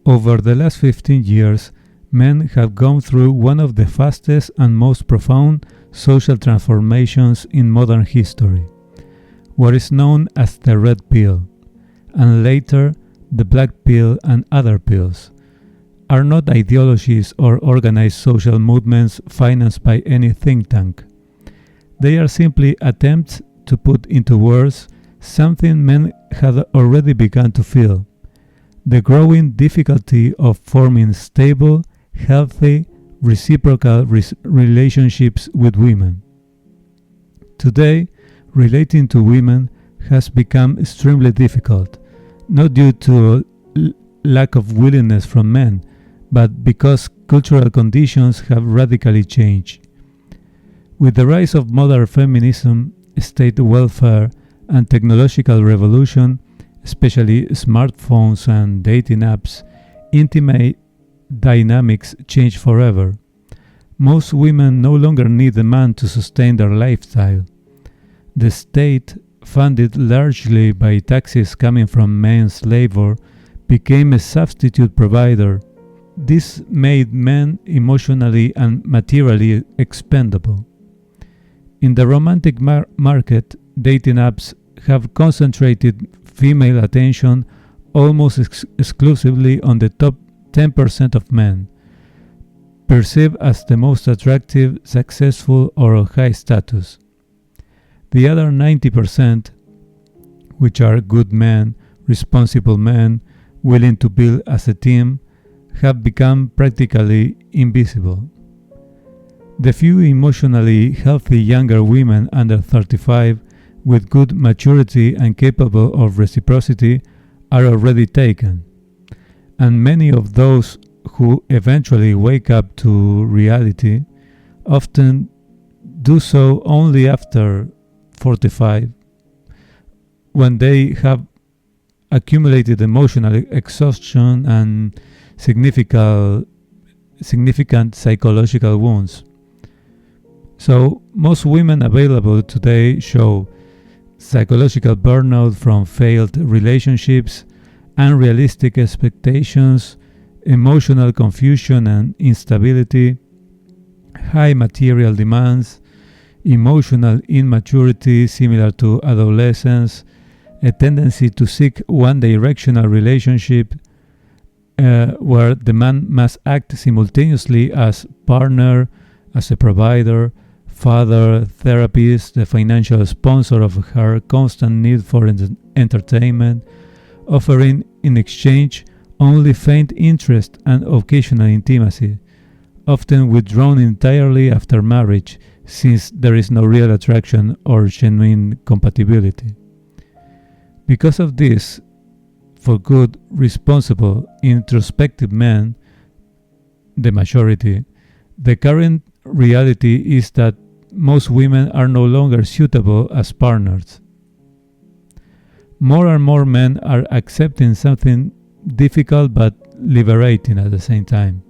Over the last 15 years, men have gone through one of the fastest and most profound social transformations in modern history, what is known as the red pill, and later the black pill and other pills, are not ideologies or organized social movements financed by any think tank. They are simply attempts to put into words something men had already begun to feel: the growing difficulty of forming stable, healthy, reciprocal relationships with women. Today, relating to women has become extremely difficult, not due to lack of willingness from men, but because cultural conditions have radically changed. With the rise of modern feminism, state welfare, and technological revolution, especially smartphones and dating apps, intimate dynamics change forever. Most women no longer need a man to sustain their lifestyle. The state, funded largely by taxes coming from men's labor, became a substitute provider. This made men emotionally and materially expendable. In the romantic market, dating apps have concentrated female attention almost exclusively on the top 10% of men, perceived as the most attractive, successful, or of high status. The other 90%, which are good men, responsible men, willing to build as a team, have become practically invisible. The few emotionally healthy younger women under 35 with good maturity and capable of reciprocity are already taken, and many of those who eventually wake up to reality often do so only after 45, when they have accumulated emotional exhaustion and significant psychological wounds. So most women available today show psychological burnout from failed relationships, unrealistic expectations, emotional confusion and instability, high material demands, emotional immaturity similar to adolescence, a tendency to seek one-directional relationship where the man must act simultaneously as partner, as a provider, father, therapist, the financial sponsor of her constant need for entertainment, offering in exchange only faint interest and occasional intimacy, often withdrawn entirely after marriage, since there is no real attraction or genuine compatibility. Because of this, for good, responsible, introspective men, the majority, the current reality is that most women are no longer suitable as partners. More and more men are accepting something difficult but liberating at the same time.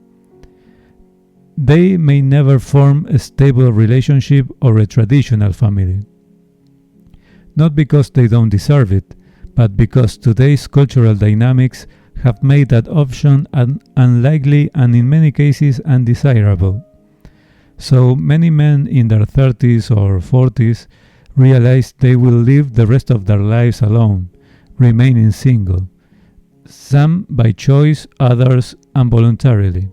They may never form a stable relationship or a traditional family. Not because they don't deserve it, but because today's cultural dynamics have made that option unlikely and in many cases undesirable. So many men in their 30s or 40s realize they will live the rest of their lives alone, remaining single, some by choice, others involuntarily.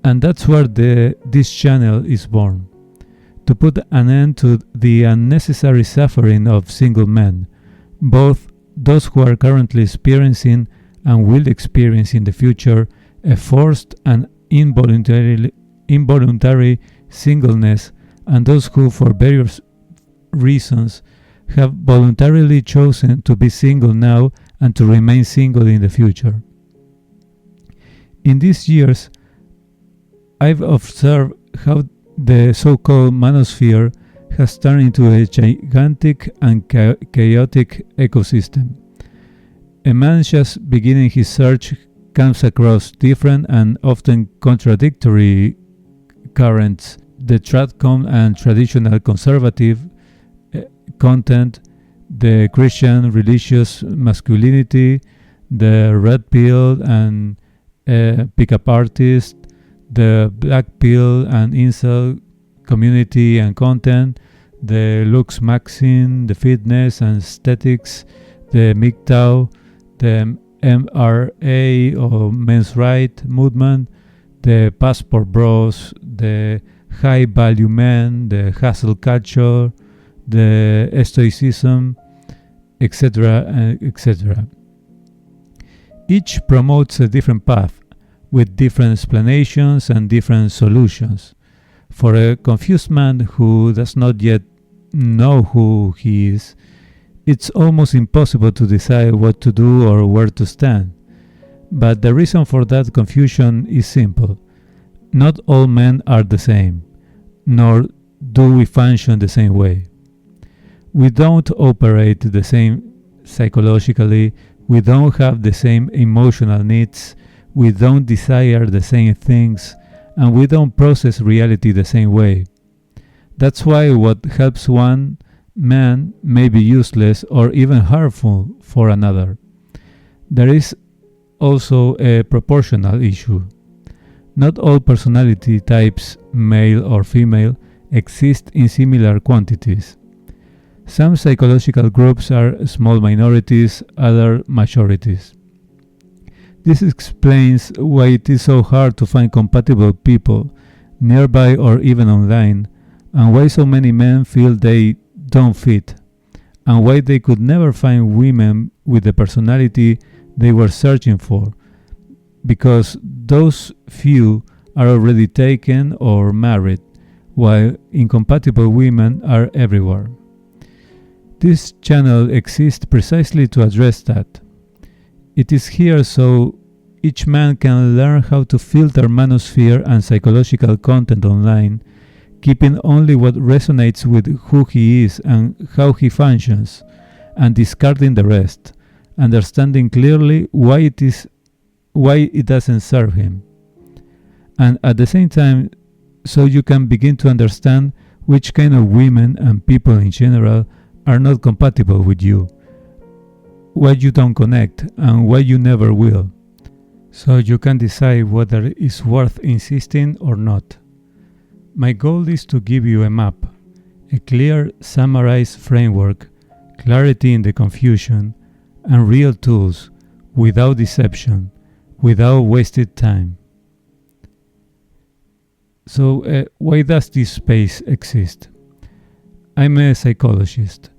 And that's where this channel is born, to put an end to the unnecessary suffering of single men, both those who are currently experiencing and will experience in the future a forced and involuntary singleness, and those who, for various reasons, have voluntarily chosen to be single now and to remain single in the future. In these years, I've observed how the so-called manosphere has turned into a gigantic and chaotic ecosystem. A man just beginning his search comes across different and often contradictory currents: the tradcom and traditional conservative content, the Christian religious masculinity, the red pill and pickup artist, the black pill and incel community and content, the looks maxing, the fitness and aesthetics, the MGTOW, the MRA or men's right movement, the passport bros, the high value men, the hustle culture, the stoicism, etc., etc. Each promotes a different path with different explanations and different solutions. For a confused man who does not yet know who he is, it's almost impossible to decide what to do or where to stand. But the reason for that confusion is simple. Not all men are the same, nor do we function the same way. We don't operate the same psychologically, we don't have the same emotional needs, we don't desire the same things, and we don't process reality the same way. That's why what helps one man may be useless or even harmful for another. There is also a proportional issue. Not all personality types, male or female, exist in similar quantities. Some psychological groups are small minorities, other majorities. This explains why it is so hard to find compatible people, nearby or even online, and why so many men feel they don't fit, and why they could never find women with the personality they were searching for, because those few are already taken or married, while incompatible women are everywhere. This channel exists precisely to address that. It is here so each man can learn how to filter manosphere and psychological content online, keeping only what resonates with who he is and how he functions, and discarding the rest, understanding clearly why it doesn't serve him. And at the same time, so you can begin to understand which kind of women and people in general are not compatible with you, why you don't connect, and why you never will. So you can decide whether it's worth insisting or not. My goal is to give you a map, a clear, summarized framework, clarity in the confusion, and real tools, without deception, without wasted time. So why does this space exist? I'm a psychologist.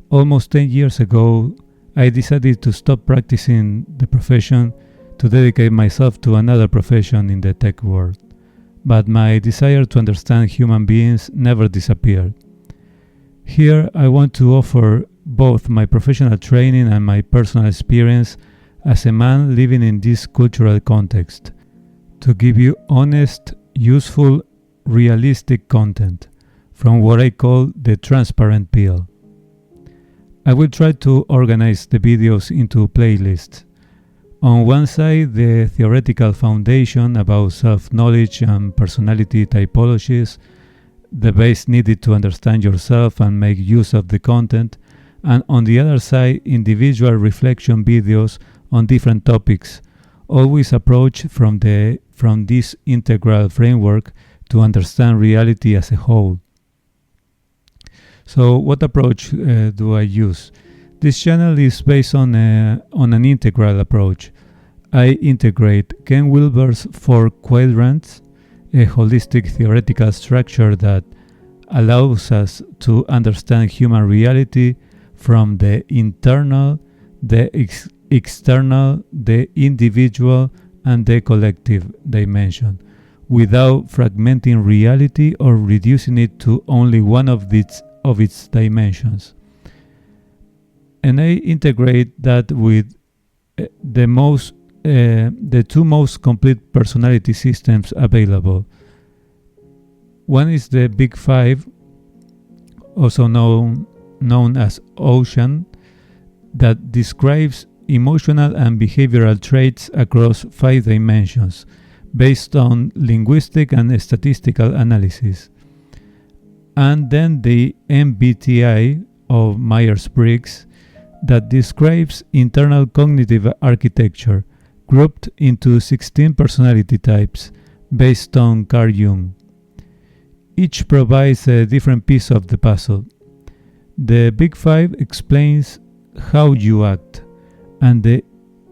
Almost 10 years ago, I decided to stop practicing the profession to dedicate myself to another profession in the tech world. But my desire to understand human beings never disappeared. Here, I want to offer both my professional training and my personal experience as a man living in this cultural context, to give you honest, useful, realistic content from what I call the transparent pill. I will try to organize the videos into playlists. On one side, the theoretical foundation about self-knowledge and personality typologies, the base needed to understand yourself and make use of the content, and on the other side, individual reflection videos on different topics, always approached from this integral framework to understand reality as a whole. So what approach do I use? This channel is based on an integral approach. I integrate Ken Wilber's 4 quadrants, a holistic theoretical structure that allows us to understand human reality from the internal, the external, the individual, and the collective dimension, without fragmenting reality or reducing it to only one of its dimensions. And I integrate that with the two most complete personality systems available. One is the Big Five, also known as Ocean, that describes emotional and behavioral traits across 5 dimensions, based on linguistic and statistical analysis. And then the MBTI of Myers-Briggs, that describes internal cognitive architecture, grouped into 16 personality types based on Carl Jung. Each provides a different piece of the puzzle. The Big Five explains how you act, and the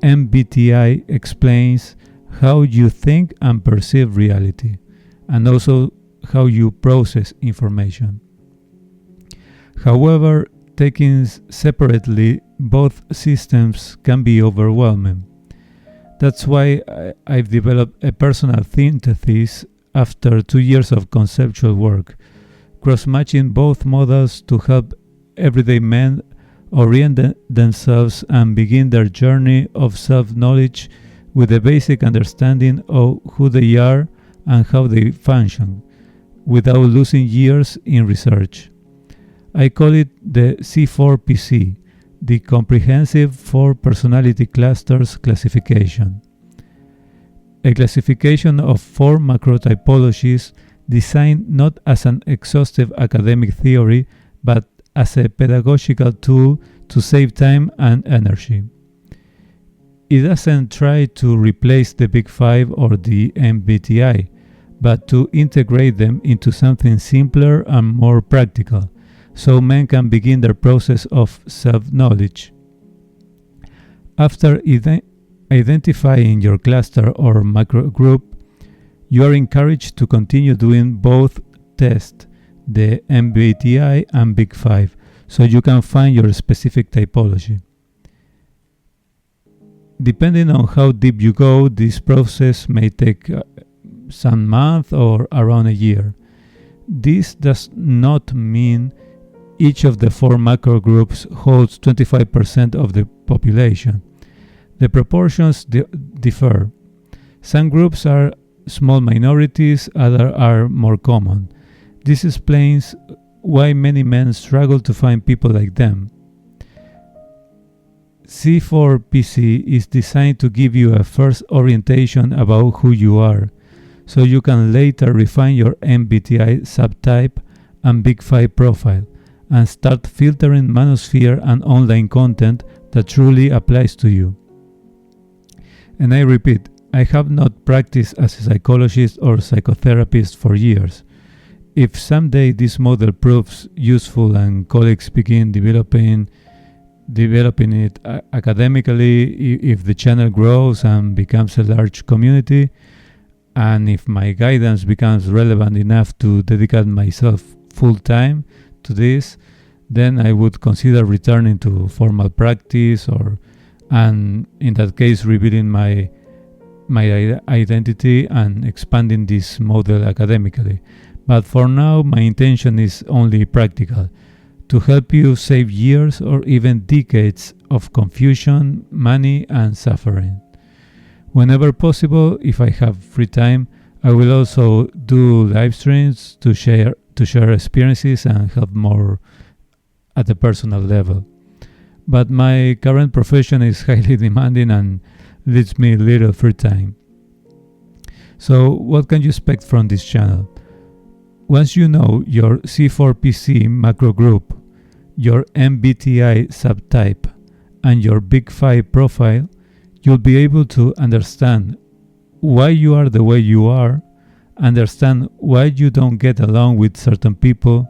MBTI explains how you think and perceive reality, and also how you process information. However, taken separately, both systems can be overwhelming. That's why I've developed a personal synthesis after 2 years of conceptual work, cross-matching both models to help everyday men orient themselves and begin their journey of self-knowledge with a basic understanding of who they are and how they function, without losing years in research. I call it the C4PC, the Comprehensive 4 Personality Clusters classification. A classification of 4 macrotypologies designed not as an exhaustive academic theory, but as a pedagogical tool to save time and energy. It doesn't try to replace the Big Five or the MBTI, but to integrate them into something simpler and more practical, so men can begin their process of self-knowledge. After identifying your cluster or macro group, you are encouraged to continue doing both tests, the MBTI and Big Five, so you can find your specific typology. Depending on how deep you go, this process may take some months or around a year. This does not mean each of the 4 macro groups holds 25% of the population. The proportions differ. Some groups are small minorities, others are more common. This explains why many men struggle to find people like them. C4PC is designed to give you a first orientation about who you are, so you can later refine your MBTI subtype and Big Five profile, and start filtering manosphere and online content that truly applies to you. And I repeat, I have not practiced as a psychologist or psychotherapist for years. If someday this model proves useful and colleagues begin developing it academically, if the channel grows and becomes a large community, and if my guidance becomes relevant enough to dedicate myself full time to this, then I would consider returning to formal practice, and in that case revealing my identity and expanding this model academically. But for now, my intention is only practical, to help you save years or even decades of confusion, money, and suffering. Whenever possible, if I have free time, I will also do live streams to share experiences and help more at a personal level. But my current profession is highly demanding and leaves me little free time. So what can you expect from this channel? Once you know your C4PC macro group, your MBTI subtype, and your Big Five profile, you'll be able to understand why you are the way you are, understand why you don't get along with certain people,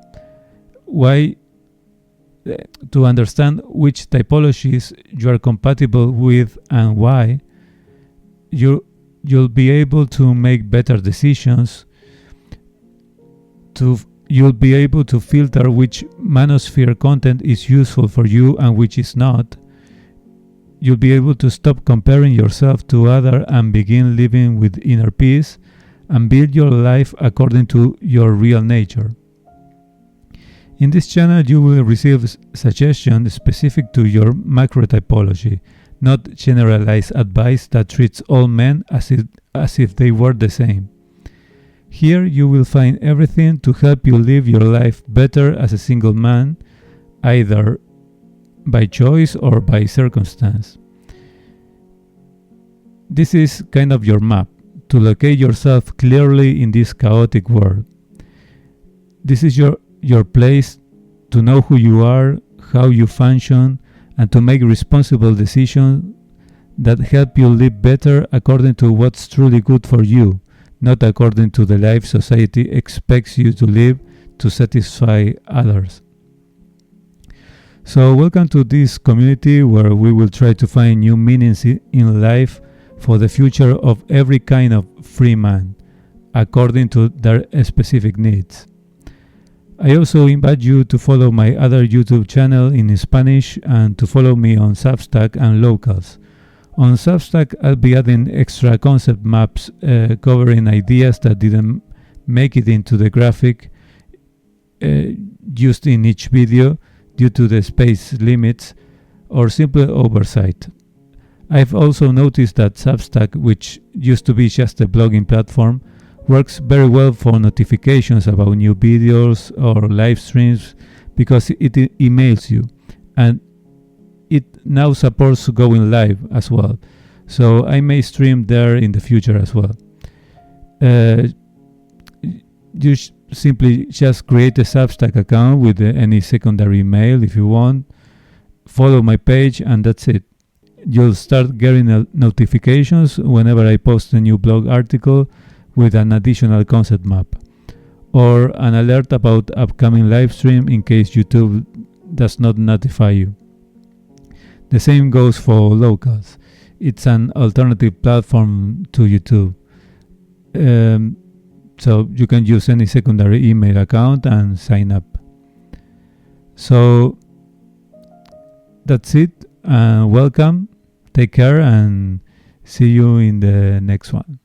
to understand which typologies you are compatible with and why. You'll be able to make better decisions. You'll be able to filter which manosphere content is useful for you and which is not. You'll be able to stop comparing yourself to others and begin living with inner peace and build your life according to your real nature. In this channel, you will receive suggestions specific to your macro typology, not generalized advice that treats all men as if they were the same. Here you will find everything to help you live your life better as a single man, either by choice or by circumstance. This is kind of your map to locate yourself clearly in this chaotic world. This is your place to know who you are, how you function, and to make responsible decisions that help you live better according to what's truly good for you, not according to the life society expects you to live to satisfy others. So welcome to this community where we will try to find new meanings in life for the future of every kind of free man, according to their specific needs. I also invite you to follow my other YouTube channel in Spanish and to follow me on Substack and Locals. On Substack, I'll be adding extra concept maps covering ideas that didn't make it into the graphic used in each video due to the space limits or simple oversight. I've also noticed that Substack, which used to be just a blogging platform, works very well for notifications about new videos or live streams because it emails you, and it now supports going live as well, so I may stream there in the future as well. You simply just create a Substack account with any secondary email if you want, follow my page, and that's it. You'll start getting notifications whenever I post a new blog article with an additional concept map, or an alert about upcoming live stream in case YouTube does not notify you. The same goes for Locals. It's an alternative platform to YouTube. So you can use any secondary email account and sign up. So that's it. Welcome. Take care and see you in the next one.